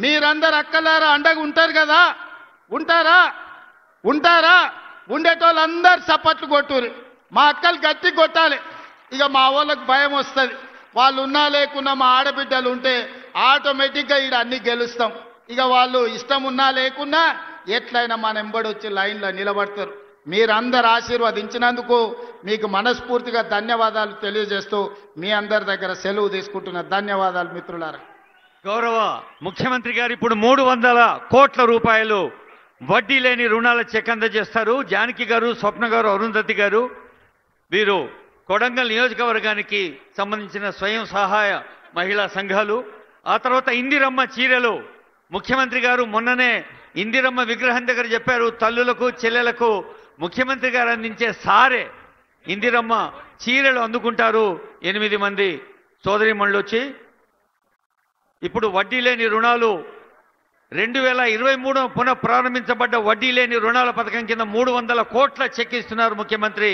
మీరందరు అక్కలారా అండగా ఉంటారు కదా, ఉంటారా? ఉంటారా? ఉండేటోళ్ళందరూ చప్పట్లు కొట్టురు. మా అక్కలు గట్టి కొట్టాలి. ఇక మా వాళ్ళకి భయం వస్తుంది. వాళ్ళు ఉన్నా లేకున్నా మా ఆడబిడ్డలు ఉంటే ఆటోమేటిక్గా ఈడ అన్ని గెలుస్తాం. ఇక వాళ్ళు ఇష్టం ఉన్నా లేకున్నా ఎట్లయినా మన ఎంబడి వచ్చి లైన్లో నిలబడతారు. మీరందరు ఆశీర్వదించినందుకు మీకు మనస్ఫూర్తిగా ధన్యవాదాలు తెలియజేస్తూ మీ అందరి దగ్గర సెలవు తీసుకుంటున్న ధన్యవాదాలు మిత్రులారా. గౌరవ ముఖ్యమంత్రి గారు ఇప్పుడు 300 కోట్ల రూపాయలు వడ్డీ లేని రుణాల చెక్ అందజేస్తారు. జానకి గారు, స్వప్న గారు, అరుంధతి గారు వీరు కొడంగల్ నియోజకవర్గానికి సంబంధించిన స్వయం సహాయ మహిళా సంఘాలు. ఆ తర్వాత ఇందిరమ్మ చీరలు ముఖ్యమంత్రి గారు మొన్ననే ఇందిరమ్మ విగ్రహం దగ్గర చెప్పారు, తల్లులకు చెల్లెలకు ముఖ్యమంత్రి గారు అందించే సారే ఇందిరమ్మ చీరలు అందుకుంటారు 8 మంది సోదరీమణులు వచ్చి. ఇప్పుడు వడ్డీ లేని రుణాలు 2023 పునః ప్రారంభించబడ్డ వడ్డీ లేని రుణాల పథకం కింద 300 కోట్ల చెక్ ఇస్తున్నారు ముఖ్యమంత్రి.